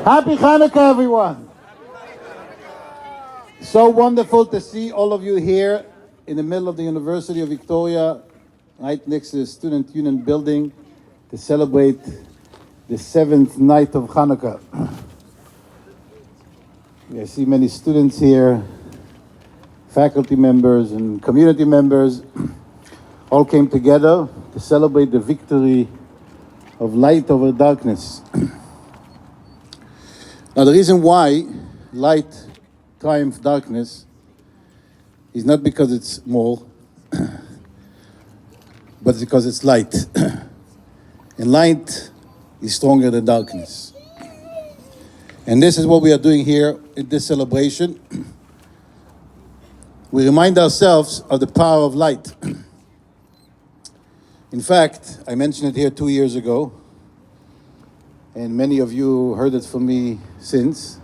Happy Hanukkah, everyone. So wonderful to see all of you here in the middle of the University of Victoria, right next to the Student Union building, to celebrate the seventh night of Hanukkah. I see many students here, faculty members and community members, all came together to celebrate the victory of light over darkness. Now, the reason why light triumphs darkness is not because it's small, but because it's light. And light is stronger than darkness. And this is what we are doing here in this celebration. We remind ourselves of the power of light. In fact, I mentioned it here 2 years ago, and many of you heard it from me since.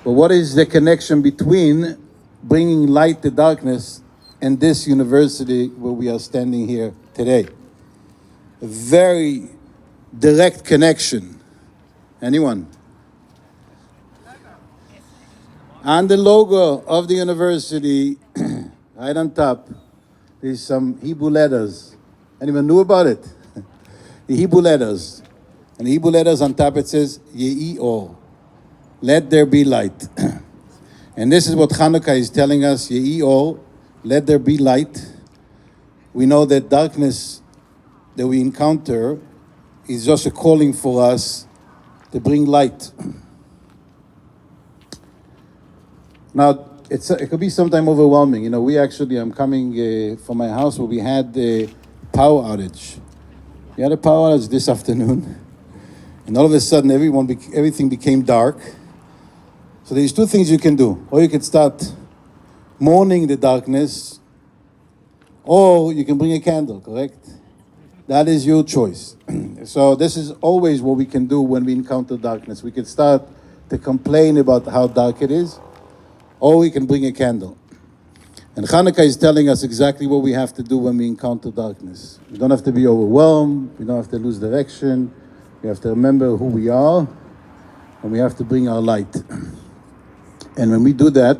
But what is the connection between bringing light to darkness and this university where we are standing here today? A very direct connection. Anyone? On the logo of the university, right on top, there's some Hebrew letters. Anyone knew about it? The Hebrew letters. And the Hebrew letters on top, it says, Yehi Or. Let there be light. And this is what Hanukkah is telling us, Yehi Or, let there be light. We know that darkness that we encounter is just a calling for us to bring light. Now, it could be sometimes overwhelming. You know, I'm coming from my house where we had a power outage. We had a power outage this afternoon. And all of a sudden, everything became dark. So there's two things you can do. Or you can start mourning the darkness, or you can bring a candle, correct? That is your choice. So this is always what we can do when we encounter darkness. We can start to complain about how dark it is, or we can bring a candle. And Hanukkah is telling us exactly what we have to do when we encounter darkness. We don't have to be overwhelmed. We don't have to lose direction. We have to remember who we are, and we have to bring our light. And when we do that,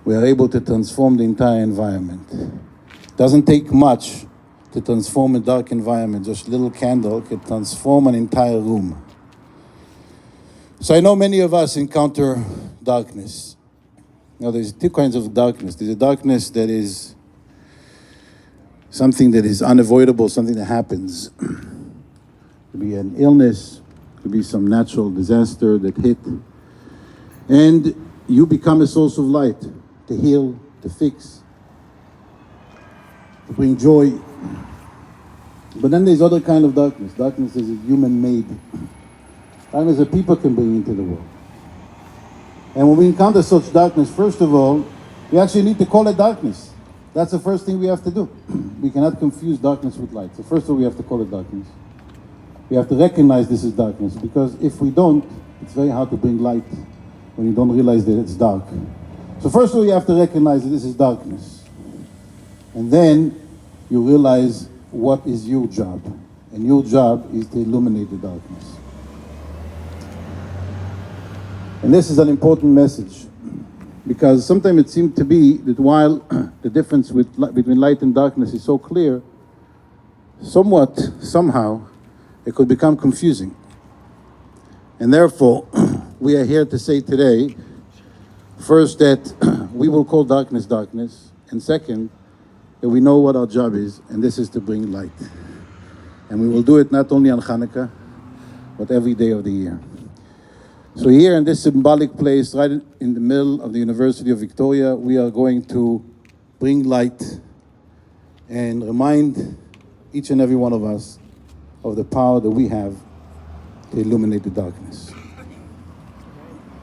we are able to transform the entire environment. It doesn't take much to transform a dark environment. Just a little candle can transform an entire room. So I know many of us encounter darkness. Now, there's two kinds of darkness. There's a darkness that is something that is unavoidable, something that happens. It could be an illness, it could be some natural disaster that hit. And you become a source of light to heal, to fix, to bring joy. But then there's other kind of darkness. Darkness is human-made. Darkness that people can bring into the world. And when we encounter such darkness, first of all, we actually need to call it darkness. That's the first thing we have to do. We cannot confuse darkness with light. So first of all, we have to call it darkness. We have to recognize this is darkness, because if we don't, it's very hard to bring light when you don't realize that it's dark. So first of all, you have to recognize that this is darkness. And then you realize what is your job. And your job is to illuminate the darkness. And this is an important message, because sometimes it seems to be that while the difference between light and darkness is so clear, somehow, it could become confusing. And therefore, we are here to say today, first, that we will call darkness darkness, and second, that we know what our job is, and this is to bring light. And we will do it not only on Hanukkah, but every day of the year. So here in this symbolic place, right in the middle of the University of Victoria, we are going to bring light and remind each and every one of us of the power that we have to illuminate the darkness.